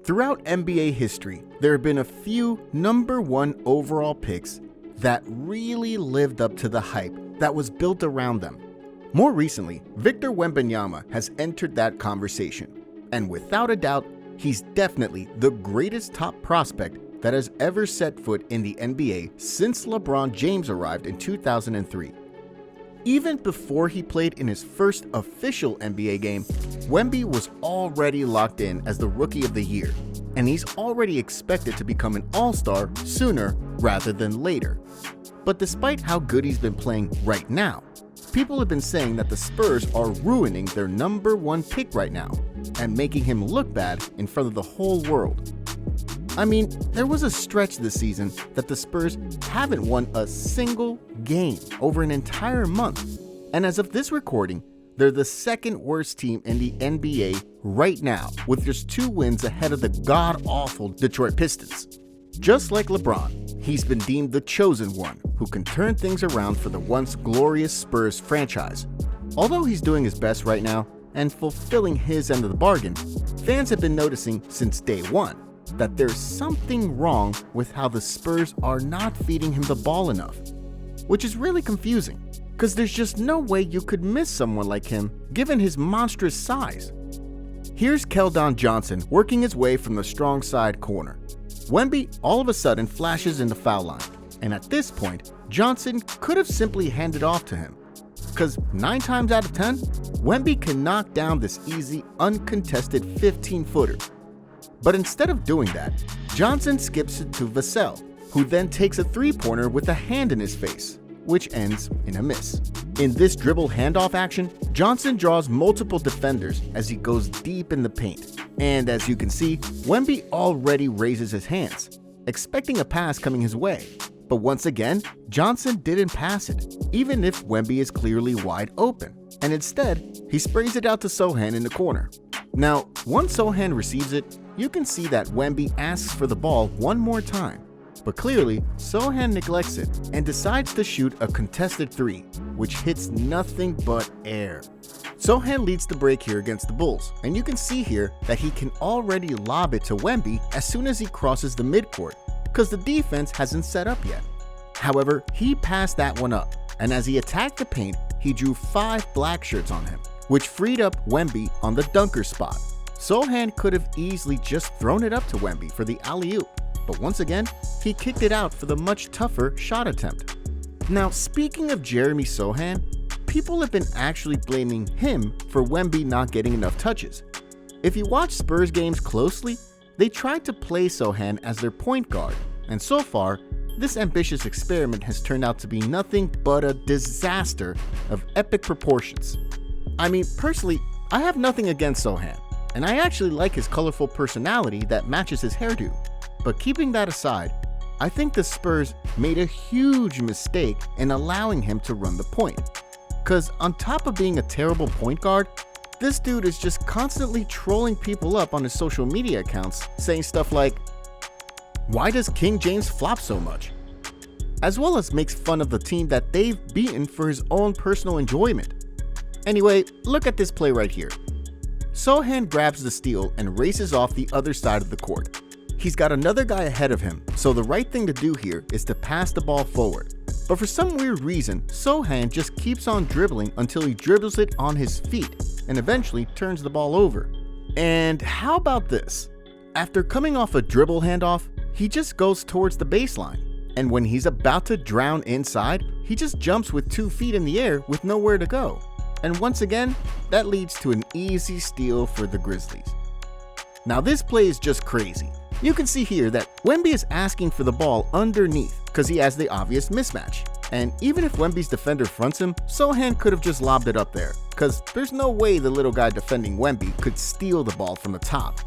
Throughout NBA history, there have been a few number one overall picks that really lived up to the hype that was built around them. More recently, Victor Wembanyama has entered that conversation, and without a doubt, he's definitely the greatest top prospect that has ever set foot in the NBA since LeBron James arrived in 2003. Even before he played in his first official NBA game, Wemby was already locked in as the Rookie of the Year, and he's already expected to become an All-Star sooner rather than later. But despite how good he's been playing right now, people have been saying that the Spurs are ruining their number one pick right now and making him look bad in front of the whole world. I mean, there was a stretch this season that the Spurs haven't won a single game over an entire month. And as of this recording, they're the second worst team in the NBA right now, with just 2 wins ahead of the god-awful Detroit Pistons. Just like LeBron, he's been deemed the chosen one who can turn things around for the once glorious Spurs franchise. Although he's doing his best right now and fulfilling his end of the bargain, fans have been noticing since day one that there's something wrong with how the Spurs are not feeding him the ball enough, which is really confusing, because there's just no way you could miss someone like him given his monstrous size. Here's Keldon Johnson working his way from the strong side corner. Wemby all of a sudden flashes in the foul line, and at this point, Johnson could have simply handed off to him, because 9 times out of 10, Wemby can knock down this easy, uncontested 15-footer. But instead of doing that, Johnson skips it to Vassell, who then takes a 3-pointer with a hand in his face, which ends in a miss. In this dribble handoff action, Johnson draws multiple defenders as he goes deep in the paint. And as you can see, Wemby already raises his hands, expecting a pass coming his way. But once again, Johnson didn't pass it, even if Wemby is clearly wide open. And instead, he sprays it out to Sochan in the corner. Now, once Sochan receives it, you can see that Wemby asks for the ball one more time. But clearly, Sochan neglects it and decides to shoot a contested 3, which hits nothing but air. Sochan leads the break here against the Bulls, and you can see here that he can already lob it to Wemby as soon as he crosses the midcourt, because the defense hasn't set up yet. However, he passed that one up, and as he attacked the paint, he drew 5 black shirts on him, which freed up Wemby on the dunker spot. Sochan could have easily just thrown it up to Wemby for the alley-oop, but once again, he kicked it out for the much tougher shot attempt. Now, speaking of Jeremy Sochan, people have been actually blaming him for Wemby not getting enough touches. If you watch Spurs games closely, they tried to play Sochan as their point guard, and so far, this ambitious experiment has turned out to be nothing but a disaster of epic proportions. I mean, personally, I have nothing against Sochan, and I actually like his colorful personality that matches his hairdo. But keeping that aside, I think the Spurs made a huge mistake in allowing him to run the point. Because on top of being a terrible point guard, this dude is just constantly trolling people up on his social media accounts, saying stuff like, "Why does King James flop so much?" As well as makes fun of the team that they've beaten for his own personal enjoyment. Anyway, look at this play right here. Sochan grabs the steal and races off the other side of the court. He's got another guy ahead of him, so the right thing to do here is to pass the ball forward. But for some weird reason, Sochan just keeps on dribbling until he dribbles it on his feet and eventually turns the ball over. And how about this? After coming off a dribble handoff, he just goes towards the baseline. And when he's about to drown inside, he just jumps with 2 feet in the air with nowhere to go. And once again, that leads to an easy steal for the Grizzlies. Now this play is just crazy. You can see here that Wemby is asking for the ball underneath because he has the obvious mismatch. And even if Wemby's defender fronts him, Sochan could have just lobbed it up there, because there's no way the little guy defending Wemby could steal the ball from the top.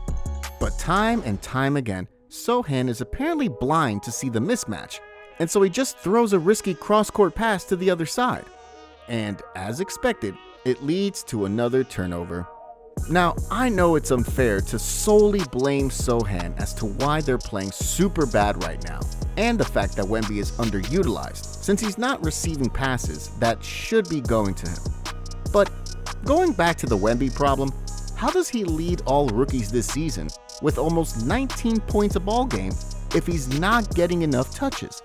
But time and time again, Sochan is apparently blind to see the mismatch, and so he just throws a risky cross-court pass to the other side. And as expected, it leads to another turnover. Now, I know it's unfair to solely blame Sochan as to why they're playing super bad right now, and the fact that Wemby is underutilized, since he's not receiving passes that should be going to him. But going back to the Wemby problem, how does he lead all rookies this season with almost 19 points a ball game if he's not getting enough touches?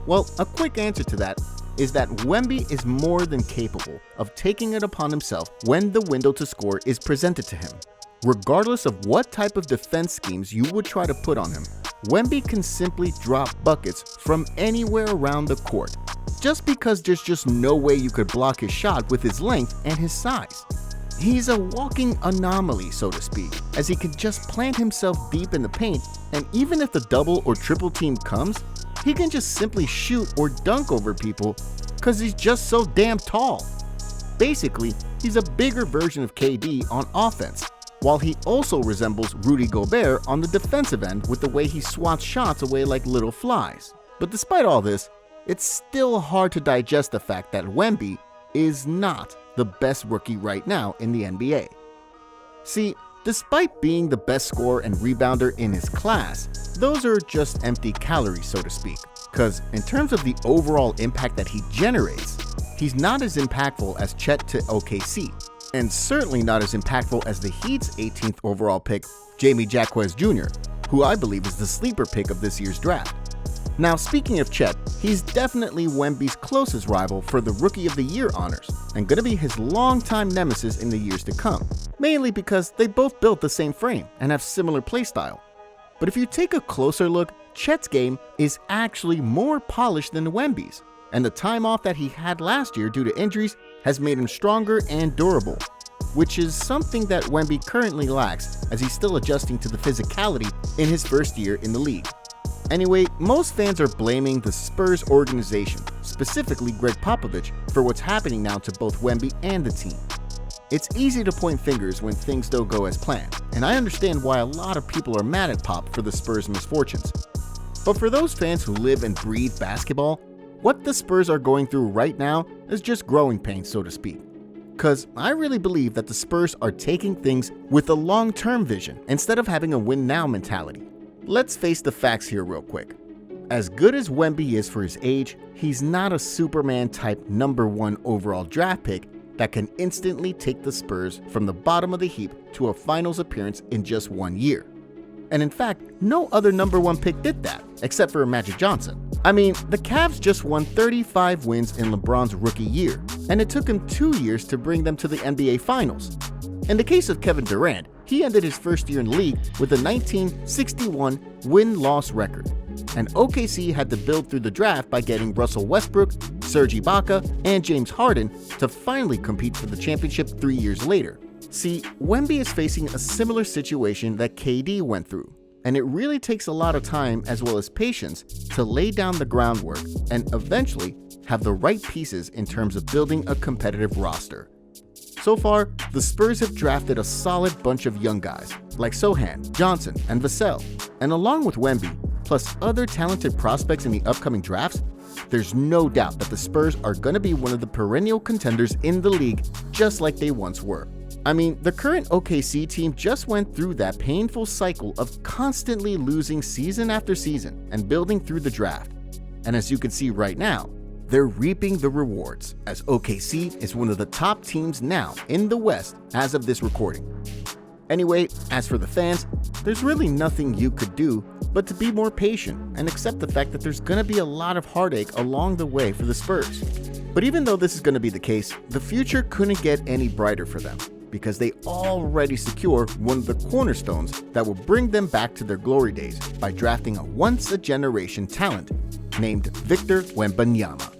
Well, a quick answer to that is that Wemby is more than capable of taking it upon himself when the window to score is presented to him. Regardless of what type of defense schemes you would try to put on him, Wemby can simply drop buckets from anywhere around the court, just because there's just no way you could block his shot with his length and his size. He's a walking anomaly, so to speak, as he can just plant himself deep in the paint, and even if the double or triple team comes, he can just simply shoot or dunk over people because he's just so damn tall. Basically, he's a bigger version of KD on offense, while he also resembles Rudy Gobert on the defensive end with the way he swats shots away like little flies. But despite all this, it's still hard to digest the fact that Wemby is not the best rookie right now in the NBA. See, despite being the best scorer and rebounder in his class, those are just empty calories, so to speak, because in terms of the overall impact that he generates, he's not as impactful as Chet to OKC, and certainly not as impactful as the Heat's 18th overall pick, Jamie Jaquez Jr., who I believe is the sleeper pick of this year's draft. Now, speaking of Chet, he's definitely Wemby's closest rival for the Rookie of the Year honors, and gonna be his longtime nemesis in the years to come, mainly because they both built the same frame and have similar playstyle. But if you take a closer look, Chet's game is actually more polished than Wemby's, and the time off that he had last year due to injuries has made him stronger and durable, which is something that Wemby currently lacks as he's still adjusting to the physicality in his first year in the league. Anyway, most fans are blaming the Spurs organization, specifically Greg Popovich, for what's happening now to both Wemby and the team. It's easy to point fingers when things don't go as planned, and I understand why a lot of people are mad at Pop for the Spurs' misfortunes. But for those fans who live and breathe basketball, what the Spurs are going through right now is just growing pains, so to speak. Because I really believe that the Spurs are taking things with a long-term vision instead of having a win-now mentality. Let's face the facts here real quick. As good as Wemby is for his age, he's not a Superman-type #1 overall draft pick that can instantly take the Spurs from the bottom of the heap to a finals appearance in just 1 year. And in fact, no other #1 pick did that, except for Magic Johnson. I mean, the Cavs just won 35 wins in LeBron's rookie year, and it took him 2 years to bring them to the NBA Finals. In the case of Kevin Durant, he ended his first year in the league with a 1961 win-loss record, and OKC had to build through the draft by getting Russell Westbrook, Serge Ibaka, and James Harden to finally compete for the championship 3 years later. See, Wemby is facing a similar situation that KD went through, and it really takes a lot of time as well as patience to lay down the groundwork and eventually have the right pieces in terms of building a competitive roster. So far, the Spurs have drafted a solid bunch of young guys like Sohan, Johnson, and Vassell, and along with Wemby, plus other talented prospects in the upcoming drafts, there's no doubt that the Spurs are going to be one of the perennial contenders in the league just like they once were. I mean, the current OKC team just went through that painful cycle of constantly losing season after season and building through the draft. And as you can see right now, they're reaping the rewards, as OKC is one of the top teams now in the West as of this recording. Anyway, as for the fans, there's really nothing you could do but to be more patient and accept the fact that there's going to be a lot of heartache along the way for the Spurs. But even though this is going to be the case, the future couldn't get any brighter for them, because they already secure one of the cornerstones that will bring them back to their glory days by drafting a once-a-generation talent named Victor Wembanyama.